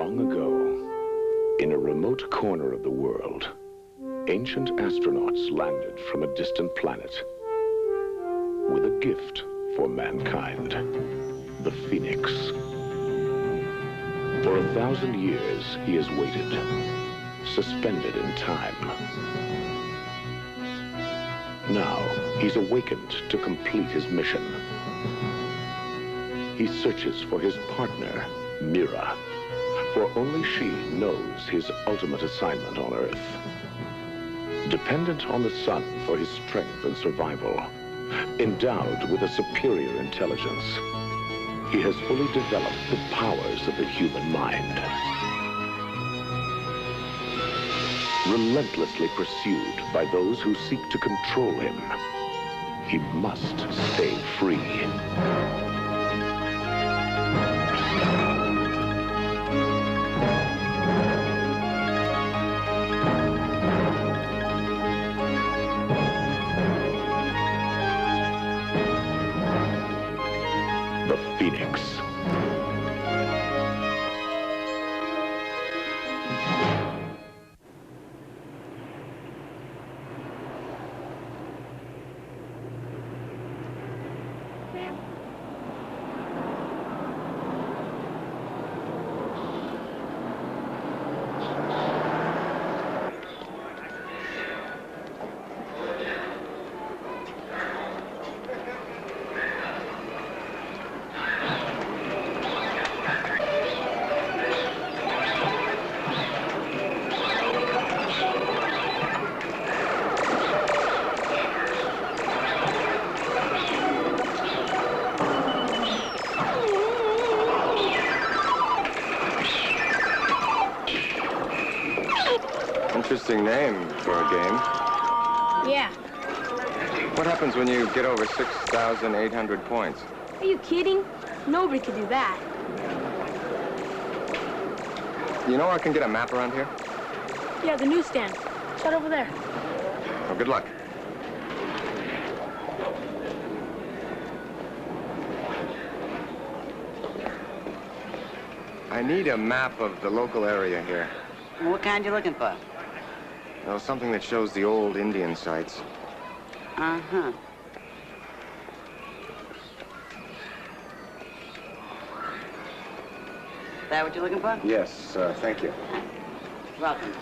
Long ago, in a remote corner of the world, ancient astronauts landed from a distant planet with a gift for mankind, the Phoenix. For 1,000 years, he has waited, suspended in time. Now, he's awakened to complete his mission. He searches for his partner, Mira, for only she knows his ultimate assignment on Earth. Dependent on the sun for his strength and survival, endowed with a superior intelligence, he has fully developed the powers of the human mind. Relentlessly pursued by those who seek to control him, he must stay free. The Phoenix. Interesting name for a game. Yeah. What happens when you get over 6,800 points? Are you kidding? Nobody could do that. You know where I can get a map around here? Yeah, the newsstand. It's right over there. Well, good luck. I need a map of the local area here. What kind you looking for? No, something that shows the old Indian sites. Uh-huh. That what you're looking for? Yes, thank you. Welcome.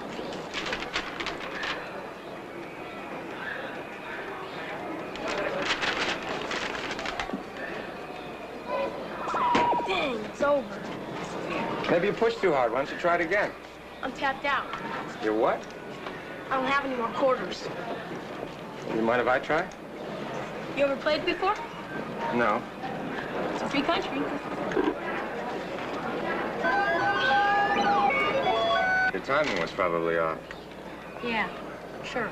Dang, it's over. Maybe you pushed too hard. Why don't you try it again? I'm tapped out. You're what? I don't have any more quarters. You mind if I try? You ever played before? No. It's a free country. Your timing was probably off. Yeah, sure.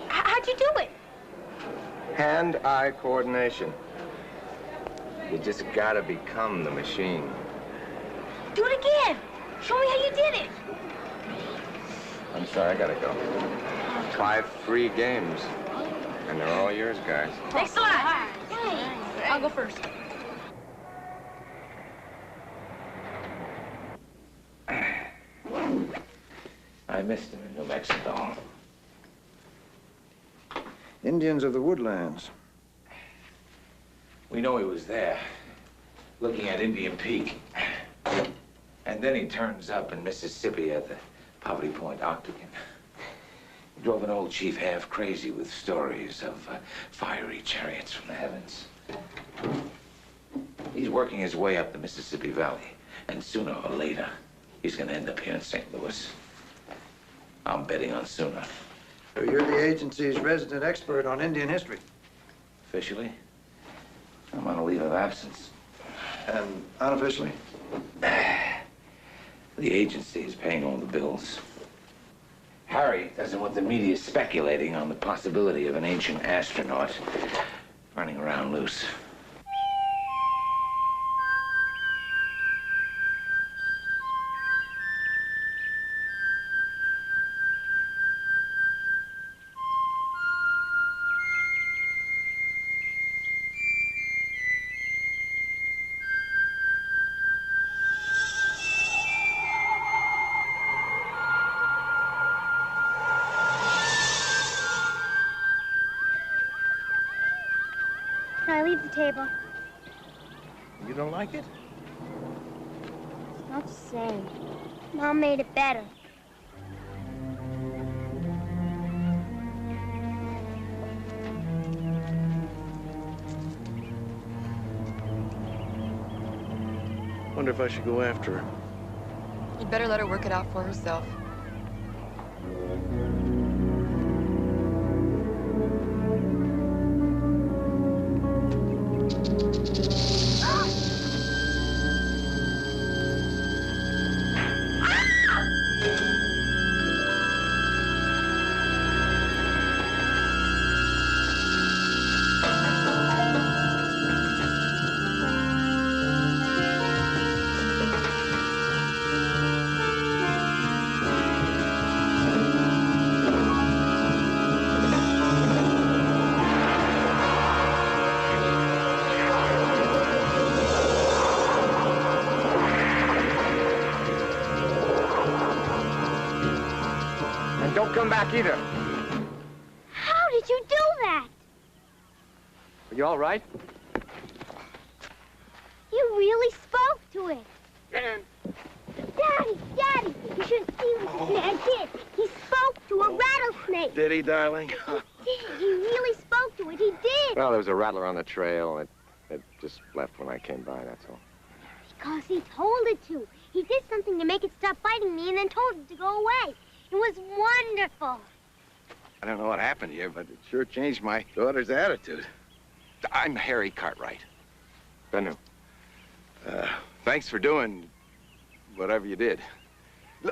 How'd you do it? Hand-eye coordination. You just gotta become the machine. Do it again. Show me how you did it. I'm sorry, I gotta go. 5 free games. And they're all yours, guys. Thanks a lot. I'll go first. I missed him in New Mexico. Indians of the woodlands. We know he was there, looking at Indian Peak. And then he turns up in Mississippi at the Poverty Point Octagon. He drove an old chief half crazy with stories of fiery chariots from the heavens. He's working his way up the Mississippi Valley, and sooner or later, he's gonna end up here in St. Louis. I'm betting on sooner. So you're the agency's resident expert on Indian history. Officially, I'm on a leave of absence. And unofficially? The agency is paying all the bills. Harry doesn't want the media speculating on the possibility of an ancient astronaut running around loose. Can I leave the table? You don't like it? It's not the same. Mom made it better. Wonder if I should go after her. You'd better let her work it out for herself. Don't come back either. How did you do that? Are you all right? You really spoke to it. Dan. Daddy, you should have seen what this man did. He spoke to a rattlesnake. Did he, darling? He really spoke to it. He did. Well, there was a rattler on the trail. It just left when I came by, that's all. Because he told it to. He did something to make it stop biting me and then told it to go away. It was wonderful. I don't know what happened here, but it sure changed my daughter's attitude. I'm Harry Cartwright. Bennu. Thanks for doing whatever you did.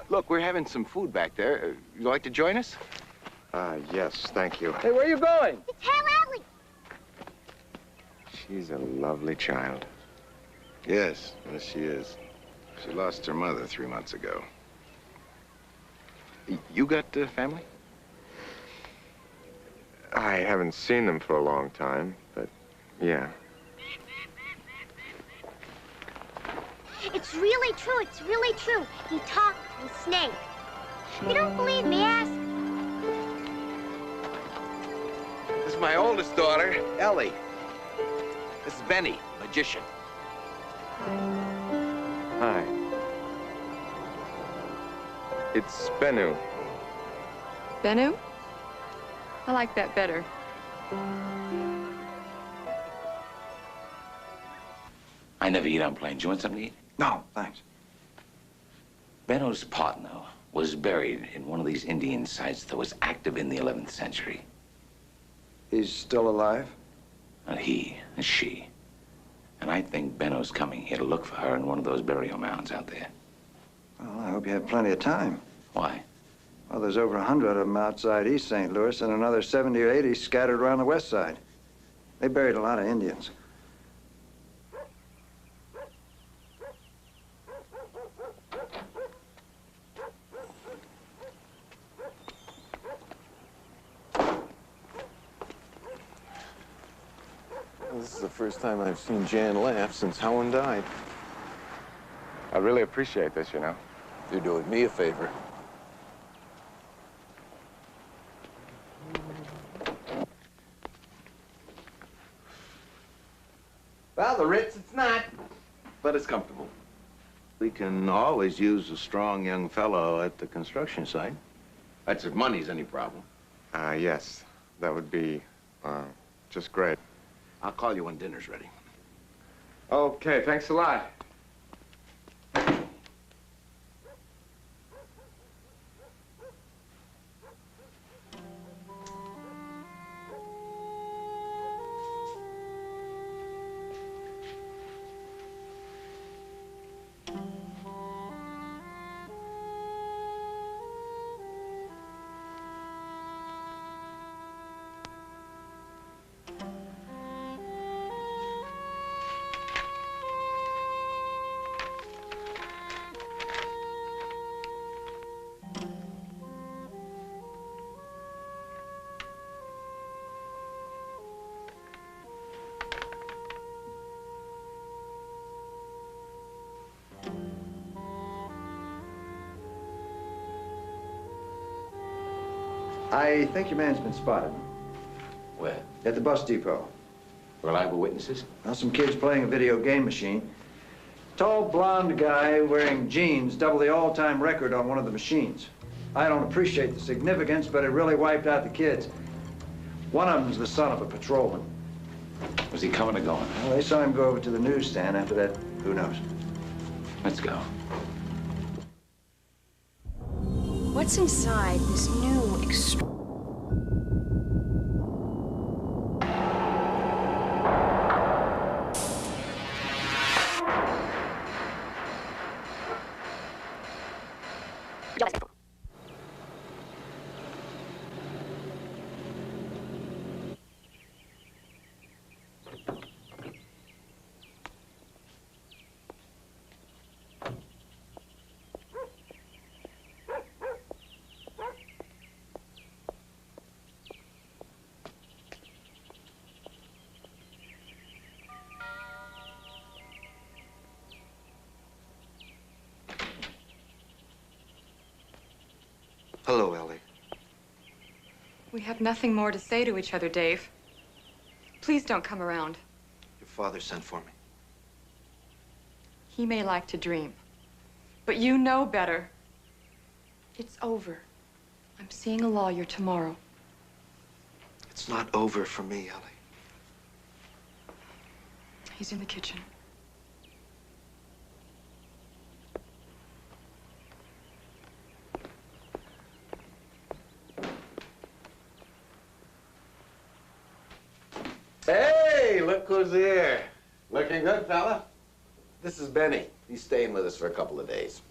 Look, we're having some food back there. You like to join us? Yes, thank you. Hey, where are you going? It's Hale Alley. She's a lovely child. Yes, she is. She lost her mother 3 months ago. You got family? I haven't seen them for a long time, but yeah. It's really true. It's really true. He talked to a snake. You don't believe me? Ask. This is my oldest daughter, Ellie. This is Benny, magician. Hi. It's Bennu. Bennu? I like that better. I never eat on planes. You want something to eat? No, thanks. Bennu's partner was buried in one of these Indian sites that was active in the 11th century. He's still alive? Not he, and she. And I think Bennu's coming here to look for her in one of those burial mounds out there. Well, I hope you have plenty of time. Why? Well, there's over 100 of them outside East St. Louis and another 70 or 80 scattered around the west side. They buried a lot of Indians. This is the first time I've seen Jan laugh since Helen died. I really appreciate this, you know. You're doing me a favor. Well, the Ritz, it's not, but it's comfortable. We can always use a strong young fellow at the construction site. That's if money's any problem. Yes, that would be just great. I'll call you when dinner's ready. Okay, thanks a lot. I think your man's been spotted. Where? At the bus depot. Reliable witnesses? Now, some kids playing a video game machine. Tall, blonde guy wearing jeans, double the all-time record on one of the machines. I don't appreciate the significance, but it really wiped out the kids. One of them's the son of a patrolman. Was he coming or going? Well, they saw him go over to the newsstand. After that, who knows? Let's go. What's inside this new Hello, Ellie. We have nothing more to say to each other, Dave. Please don't come around. Your father sent for me. He may like to dream, but you know better. It's over. I'm seeing a lawyer tomorrow. It's not over for me, Ellie. He's in the kitchen. Hey, look who's here. Looking good, fella. This is Benny. He's staying with us for a couple of days.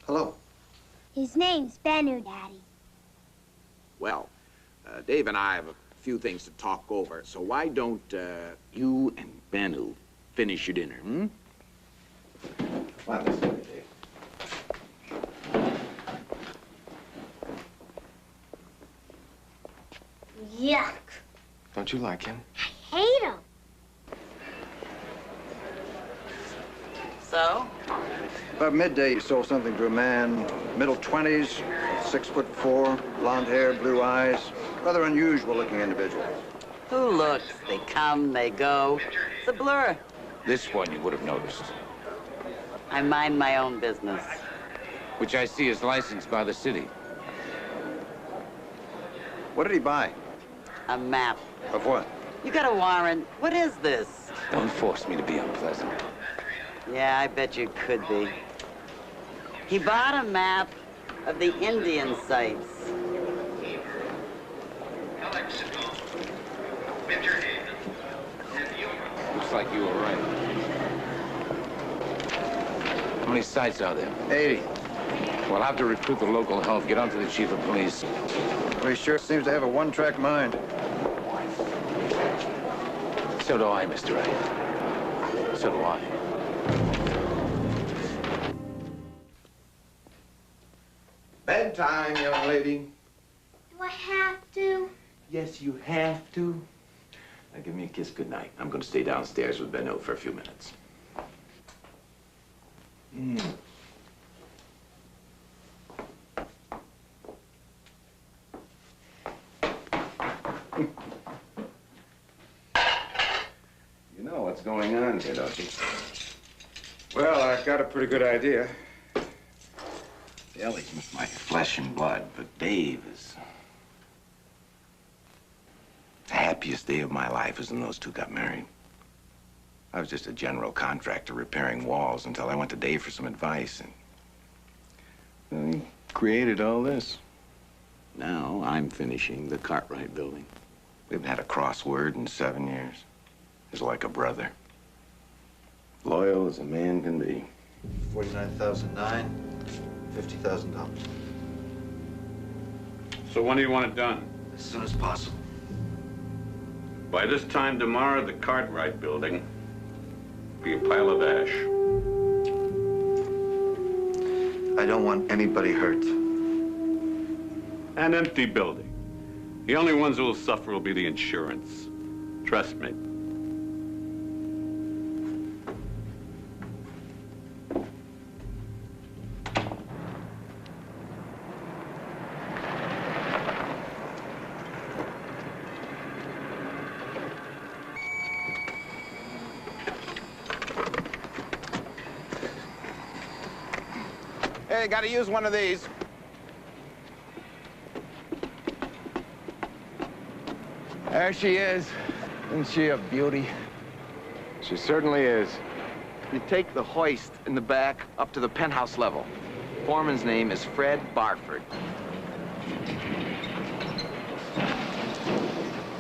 Hello. His name's Bennu, Daddy. Well, Dave and I have a few things to talk over, so why don't you and Bennu finish your dinner, hmm? Come on, this way, Dave. Yuck. Don't you like him? I hate him. So? About midday, you sold something to a man, middle 20s, 6'4", blonde hair, blue eyes. Rather unusual-looking individual. Who looks? They come, they go. It's a blur. This one you would have noticed, I mind my own business. which I see is licensed by the city. What did he buy? A map. Of what? You got a warrant. What is this? Don't force me to be unpleasant. Yeah, I bet you could be. He bought a map of the Indian sites. Looks like you were right. How many sites are there? 80. We'll have to recruit the local help. Get on to the chief of police. Well, he sure seems to have a one-track mind. So do I, Mr. A. So do I. Bedtime, young lady. Do I have to? Yes, you have to. Now give me a kiss goodnight. I'm going to stay downstairs with Benno for a few minutes. You know what's going on here, don't you? Well, I've got a pretty good idea. Ellie's my flesh and blood, but Dave is a happy happiest day of my life was when those two got married. I was just a general contractor repairing walls until I went to Dave for some advice, and well, he created all this. Now I'm finishing the Cartwright building. We haven't had a crossword in 7 years. He's like a brother. Loyal as a man can be. 49,009, $50,000. So when do you want it done? As soon as possible. By this time tomorrow, the Cartwright building will be a pile of ash. I don't want anybody hurt. An empty building. The only ones who will suffer will be the insurance. Trust me. Hey, gotta use one of these. There she is. Isn't she a beauty? She certainly is. You take the hoist in the back up to the penthouse level. Foreman's name is Fred Barford.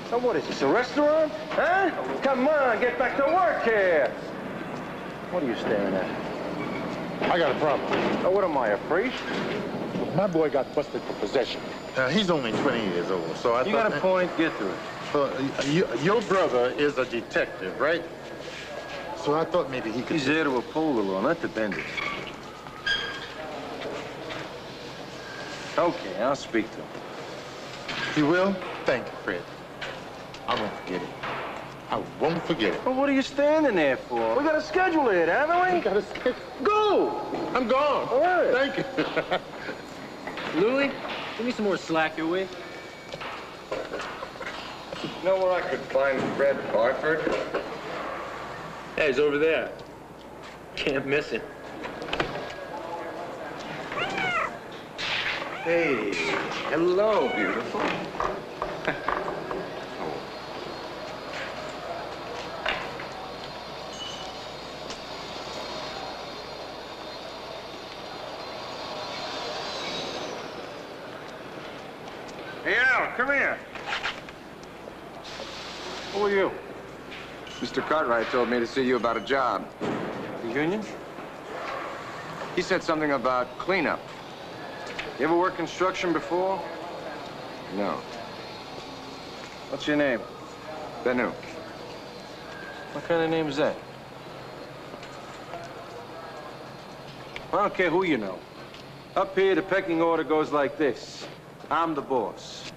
So what is this, a restaurant? Huh? Come on, get back to work here. What are you staring at? I got a problem. Oh, what am I, a priest? My boy got busted for possession. He's only 20 years old, so I You thought... got a point, get to it. Your brother is a detective, right? So I thought maybe he could... He's there to uphold the law, not to bend it. Okay, I'll speak to him. You will? Thank you, Fred. I won't forget it. I won't forget it. Well, what are you standing there for? We got a schedule here, haven't we? Got a schedule. Go! I'm gone. All right. Thank you. Louis, give me some more slack, will you? You know where I could find Fred Barford? Hey, he's over there. Can't miss him. Hey, hello, beautiful. Hey, Al, come here. Who are you? Mr. Cartwright told me to see you about a job. The union? He said something about cleanup. You ever worked construction before? No. What's your name? Benu. What kind of name is that? I don't care who you know. Up here, the pecking order goes like this. I'm the boss.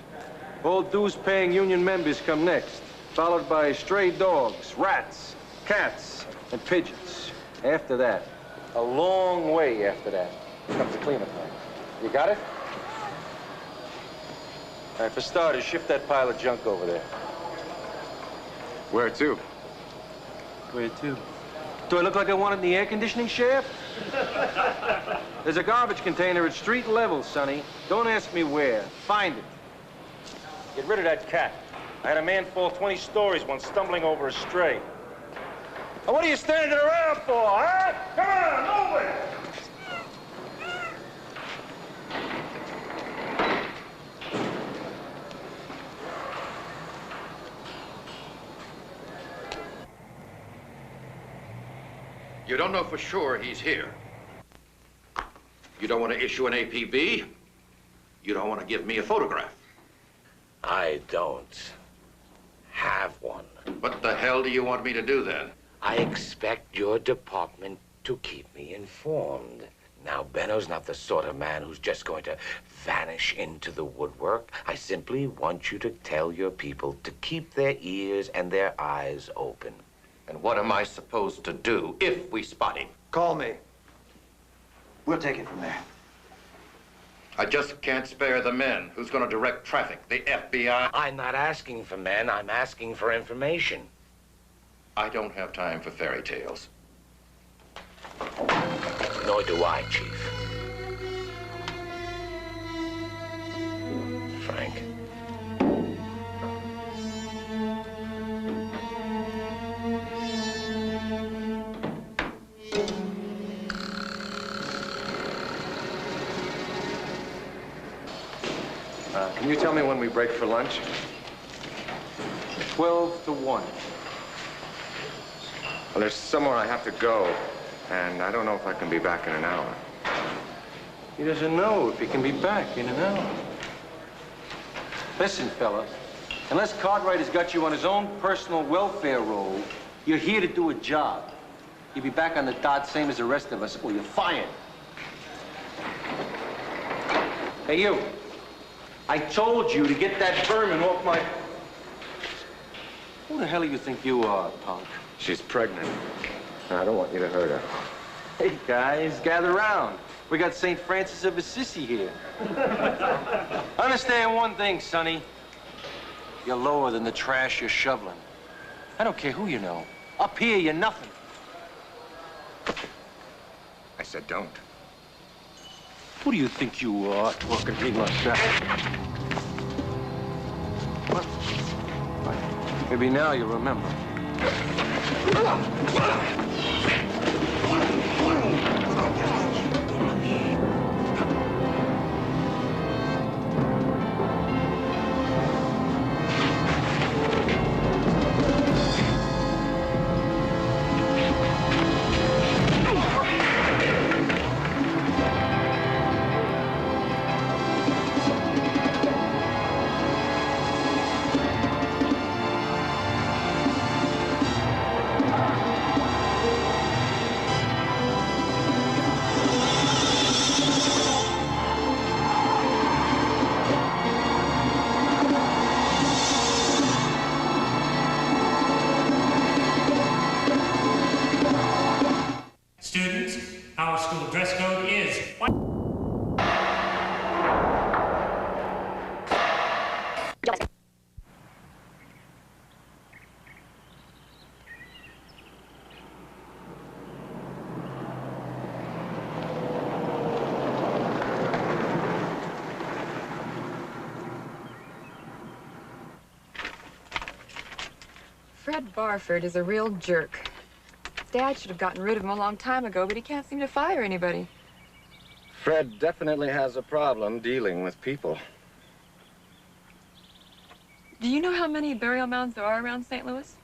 All dues-paying union members come next, followed by stray dogs, rats, cats, and pigeons. After that, a long way after that, comes the cleanup line. You got it? All right, for starters, shift that pile of junk over there. Where to? Where to? Do I look like I wanted in the air conditioning shaft? There's a garbage container at street level, Sonny. Don't ask me where. Find it. Get rid of that cat. I had a man fall 20 stories once stumbling over a stray. Now, what are you standing around for, huh? Come on, move it! You don't know for sure he's here. You don't want to issue an APB. You don't want to give me a photograph. I don't have one. What the hell do you want me to do then? I expect your department to keep me informed. Now, Benno's not the sort of man who's just going to vanish into the woodwork. I simply want you to tell your people to keep their ears and their eyes open. And what am I supposed to do if we spot him? Call me. We'll take it from there. I just can't spare the men. Who's going to direct traffic? The FBI? I'm not asking for men. I'm asking for information. I don't have time for fairy tales. Nor do I, Chief. Frank. Can you tell me when we break for lunch? 12 to 1. Well, there's somewhere I have to go, and I don't know if I can be back in an hour. He doesn't know if he can be back in an hour. Listen, fella, unless Cartwright has got you on his own personal welfare roll, you're here to do a job. You'll be back on the dot same as the rest of us, or you're fired. Hey, you. I told you to get that vermin off my... Who the hell do you think you are, punk? She's pregnant. I don't want you to hurt her. Hey, guys, gather round. We got St. Francis of Assisi here. Understand one thing, Sonny. You're lower than the trash you're shoveling. I don't care who you know. Up here, you're nothing. I said don't. Who do you think you are, talking to me like that? What? Maybe now you'll remember. Students, our school dress code is white. Fred Barford is a real jerk. Dad should have gotten rid of him a long time ago, but he can't seem to fire anybody. Fred definitely has a problem dealing with people. Do you know how many burial mounds there are around St. Louis?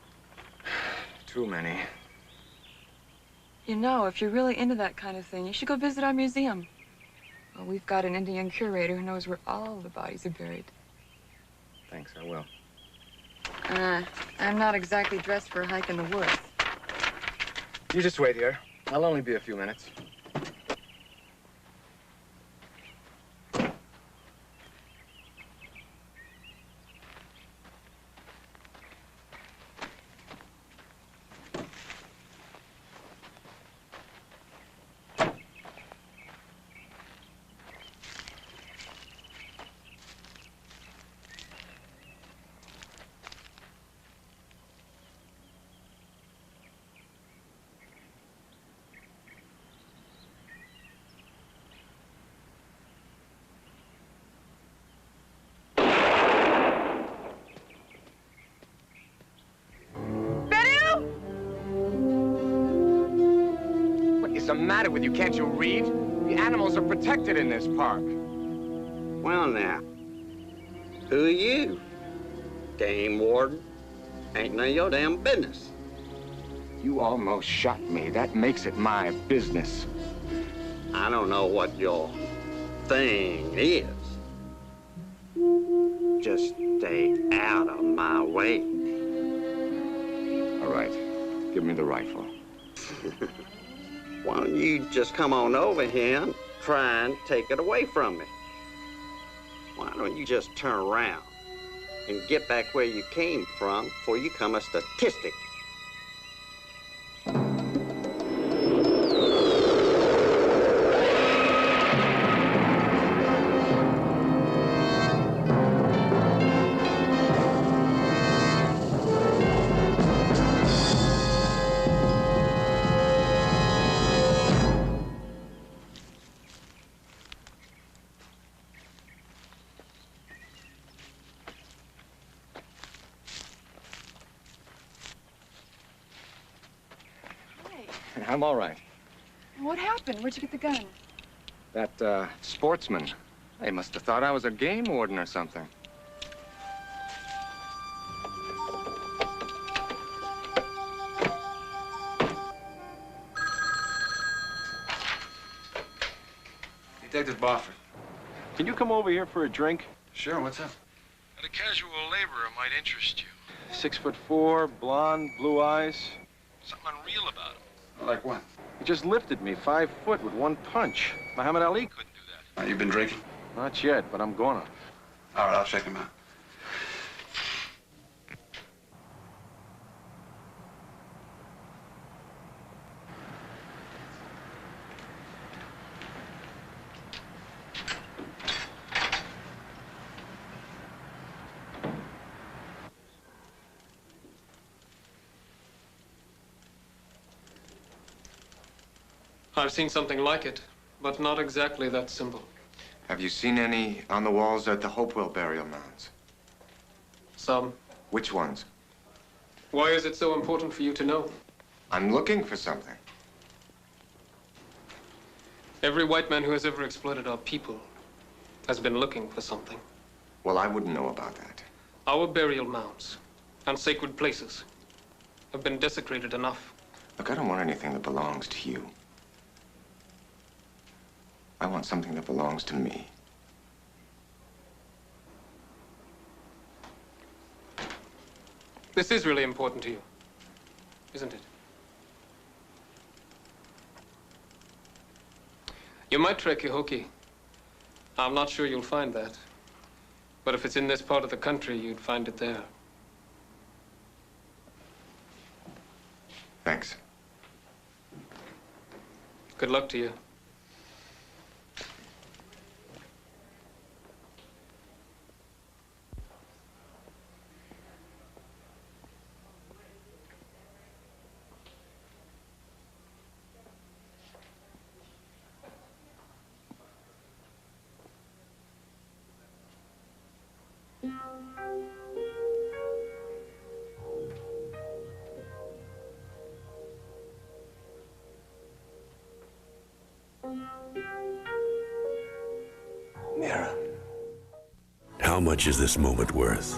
Too many. You know, if you're really into that kind of thing, you should go visit our museum. Well, we've got an Indian curator who knows where all the bodies are buried. Thanks, I will. I'm not exactly dressed for a hike in the woods. You just wait here. I'll only be a few minutes. What's the matter with you? Can't you read? The animals are protected in this park. Well, now, who are you? Game warden? Ain't none of your damn business. You almost shot me. That makes it my business. I don't know what your thing is. Just stay out of my way. All right. Give me the rifle. Why don't you just come on over here and try and take it away from me? Why don't you just turn around and get back where you came from before you become a statistic? I'm all right. What happened? Where'd you get the gun? That, sportsman, They must have thought I was a game warden or something. Detective Bofford. Can you come over here for a drink? Sure, what's up? A casual laborer might interest you. 6'4", blonde, blue eyes. Something unreal about him. Like what? He just lifted me 5 foot with one punch. Muhammad Ali couldn't do that. You've been drinking? Not yet, but I'm gonna. All right, I'll check him out. I've seen something like it, but not exactly that simple. Have you seen any on the walls at the Hopewell burial mounds? Some. Which ones? Why is it so important for you to know? I'm looking for something. Every white man who has ever exploited our people has been looking for something. Well, I wouldn't know about that. Our burial mounds and sacred places have been desecrated enough. Look, I don't want anything that belongs to you. I want something that belongs to me. This is really important to you, isn't it? You might trek Kehoki. I'm not sure you'll find that. But if it's in this part of the country, you'd find it there. Thanks. Good luck to you. Mira, how much is this moment worth?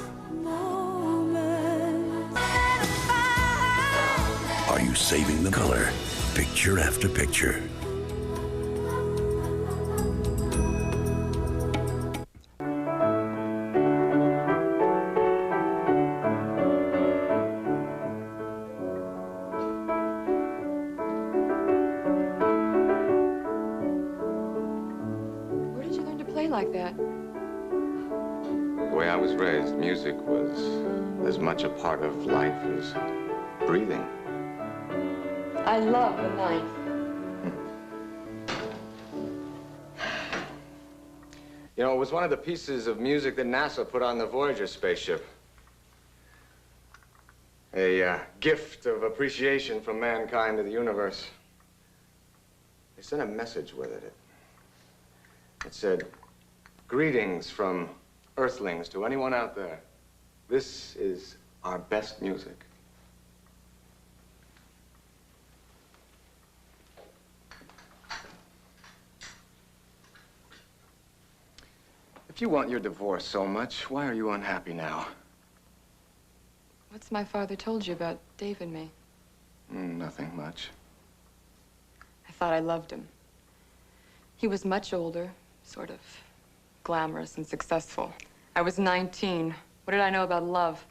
Are you saving the color, picture after picture? Where did you learn to play like that? The way I was raised, music was as much a part of life as breathing. I love the ninth. You know, it was one of the pieces of music that NASA put on the Voyager spaceship. A gift of appreciation from mankind to the universe. They sent a message with it. It said, "Greetings from Earthlings to anyone out there. This is our best music." If you want your divorce so much, why are you unhappy now? What's my father told you about Dave and me? Nothing much. I thought I loved him. He was much older, sort of glamorous and successful. I was 19. What did I know about love?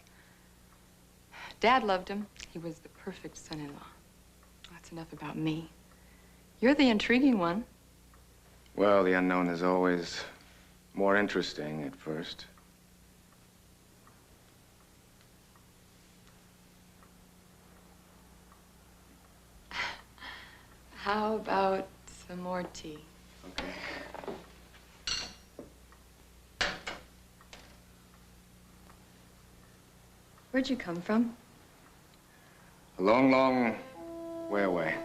Dad loved him. He was the perfect son-in-law. That's enough about me. You're the intriguing one. Well, the unknown is always more interesting at first. How about some more tea? Okay. Where'd you come from? A long, long way away.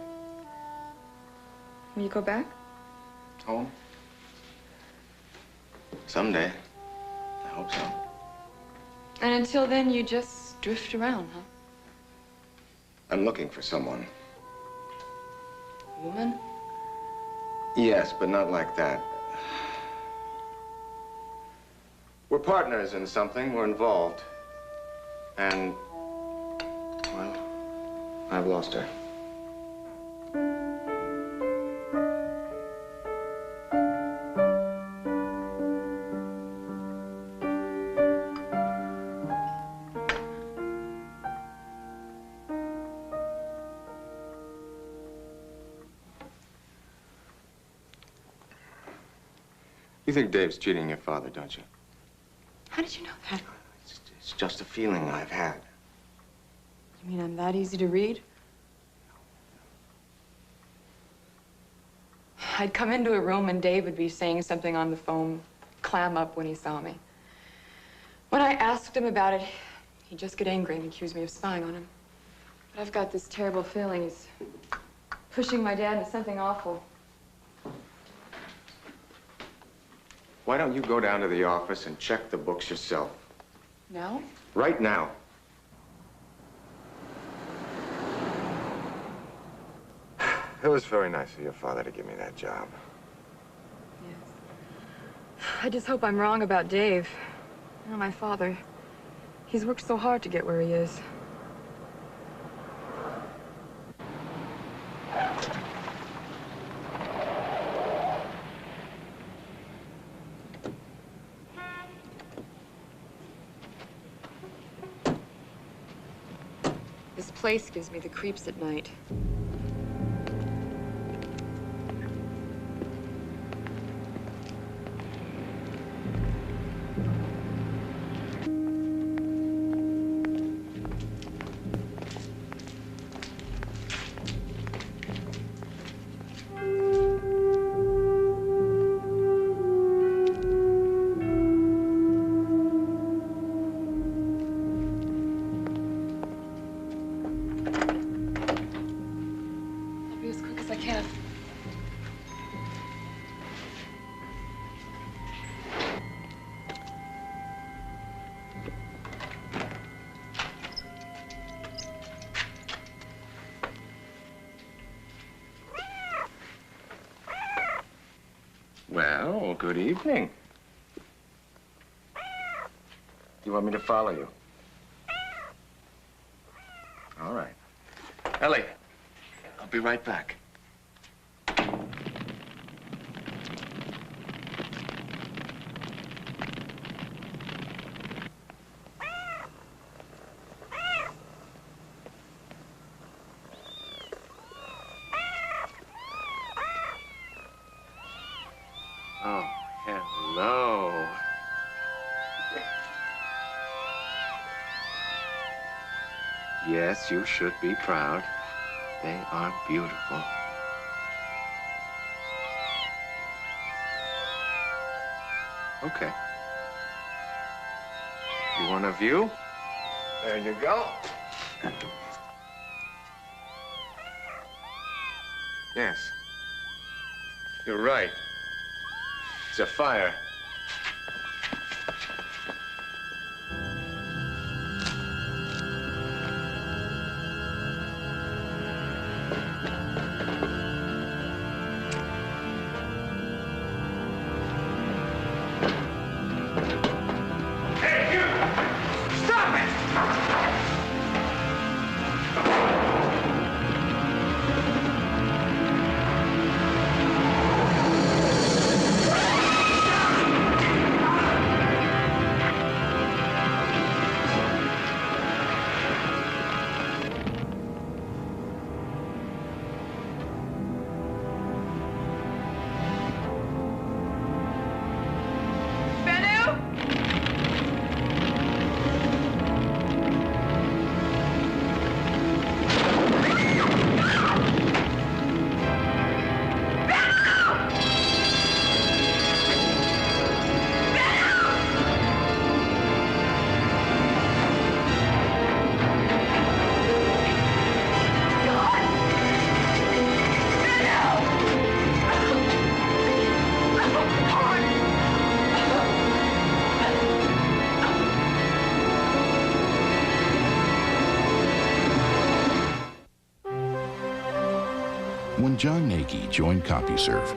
Will you go back? Home? Someday. I hope so. And until then, you just drift around, huh? I'm looking for someone. Woman? Yes, but not like that. We're partners in something. We're involved. And, well, I've lost her. You think Dave's cheating your father, don't you? How did you know that? It's just a feeling I've had. You mean I'm that easy to read? I'd come into a room and Dave would be saying something on the phone, clam up when he saw me. When I asked him about it, he'd just get angry and accuse me of spying on him. But I've got this terrible feeling he's pushing my dad into something awful. Why don't you go down to the office and check the books yourself? Now? Right now. It was very nice of your father to give me that job. Yes. I just hope I'm wrong about Dave. You know, my father, he's worked so hard to get where he is. This place gives me the creeps at night. Well, good evening. You want me to follow you? All right. Ellie, I'll be right back. Oh, hello. Yes, you should be proud. They are beautiful. Okay. You want a view? There you go. Yes. You're right. It's a fire. When John Nagy joined CompuServe,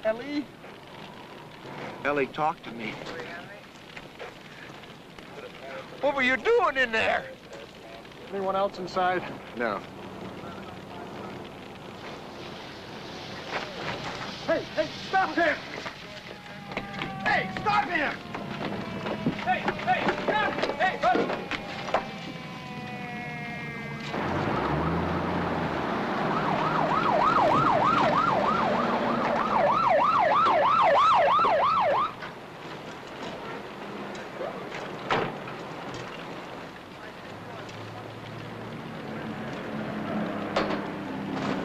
Ellie? Ellie, talk to me. What were you doing in there? Anyone else inside? No. Hey, stop him! Hey, stop him! Hey, stop! Hey, buddy!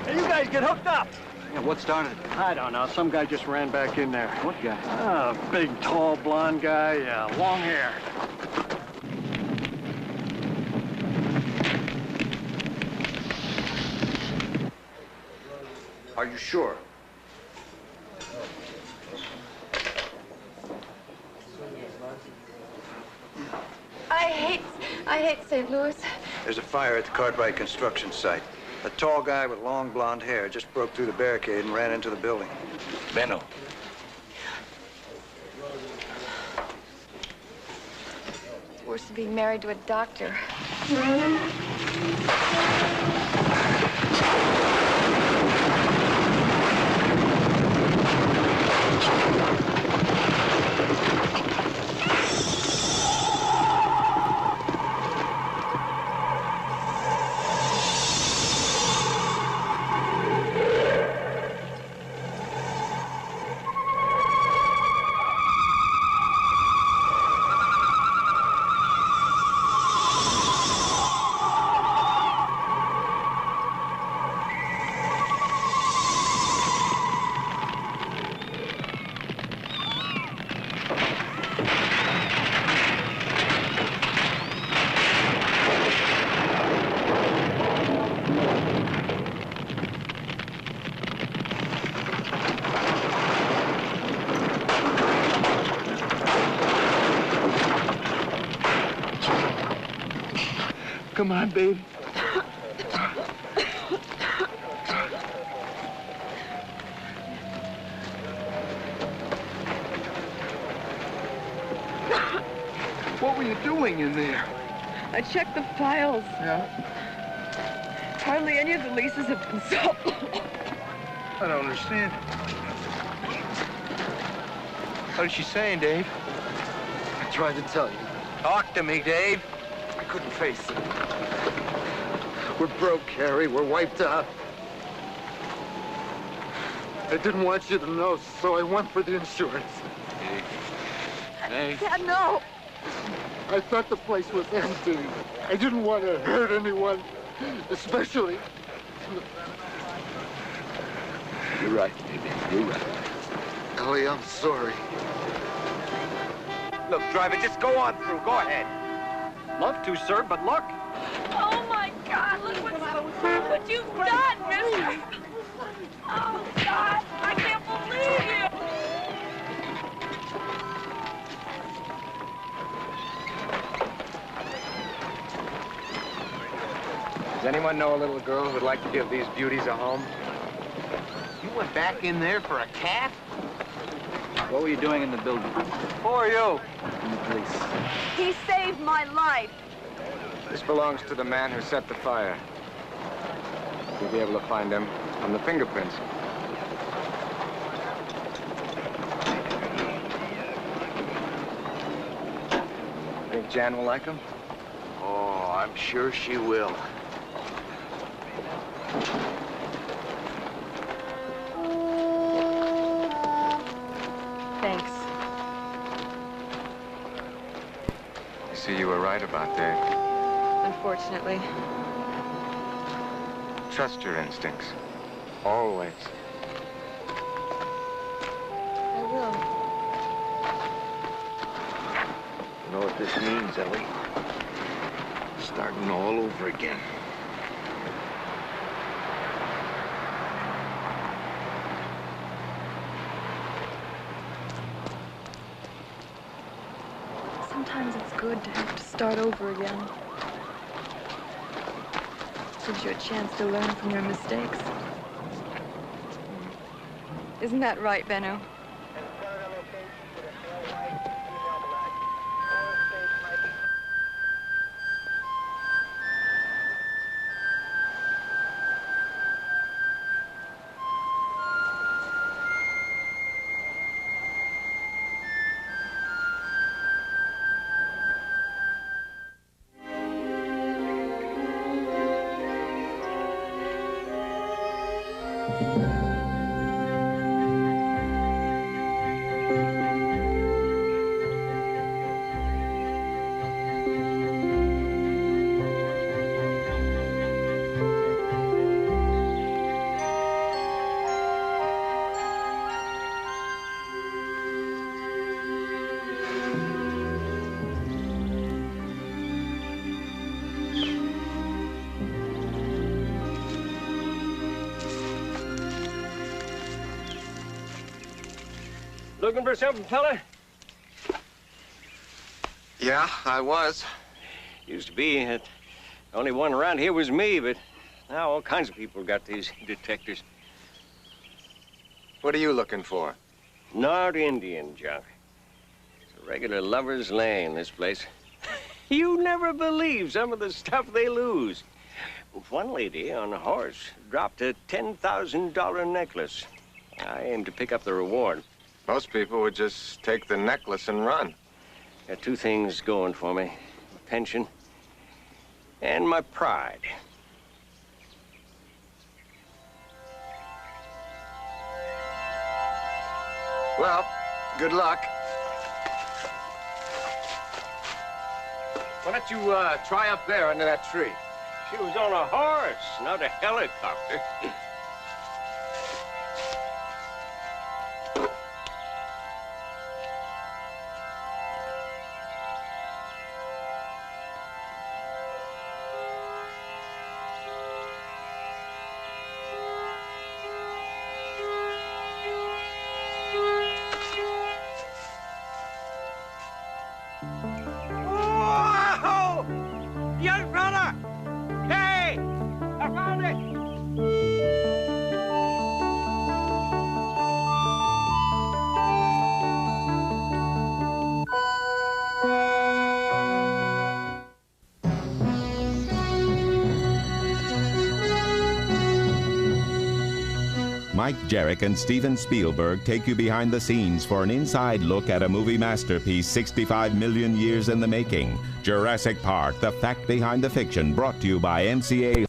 Hey, you guys get hooked up! Yeah, what started it? I don't know. Some guy just ran back in there. What guy? Big, tall, blonde guy, long hair. Are you sure? I hate St. Louis. There's a fire at the Cartwright construction site. A tall guy with long blonde hair just broke through the barricade and ran into the building. Benno. It's worse than being married to a doctor. Come on, baby. What were you doing in there? I checked the files. Yeah? Hardly any of the leases have been sold. I don't understand. What is she saying, Dave? I tried to tell you. Talk to me, Dave. I couldn't face it. We're broke, Harry. We're wiped out. I didn't want you to know, so I went for the insurance. Hey. Dad, no. I thought the place was empty. I didn't want to hurt anyone, especially... You're right, baby. You're right. Ellie, I'm sorry. Look, driver, just go on through. Go ahead. Love to, sir, but look. Oh, my God, look what you've done, mister. Oh, God, I can't believe you. Does anyone know a little girl who would like to give these beauties a home? You went back in there for a cat? What were you doing in the building? Who are you? In the police. He saved my life. This belongs to the man who set the fire. You'll be able to find him on the fingerprints. Think Jan will like him? Oh, I'm sure she will. Thanks. You see, you were right about Dave. Unfortunately. Trust your instincts. Always. I will. You know what this means, Ellie? Starting all over again. Sometimes it's good to have to start over again. Gives you a chance to learn from your mistakes. Isn't that right, Benno? Looking for something, fella? Yeah, I was. Used to be. The only one around here was me, but now all kinds of people got these detectors. What are you looking for? North Indian junk. It's a regular lover's lane, this place. You never believe some of the stuff they lose. One lady on a horse dropped a $10,000 necklace. I aim to pick up the reward. Most people would just take the necklace and run. Got two things going for me. My pension and my pride. Well, good luck. Why don't you try up there under that tree? She was on a horse, not a helicopter. Whoa! Young fella! Hey! I found it! Mike Jarek and Steven Spielberg take you behind the scenes for an inside look at a movie masterpiece 65 million years in the making. Jurassic Park, the fact behind the fiction, brought to you by MCA.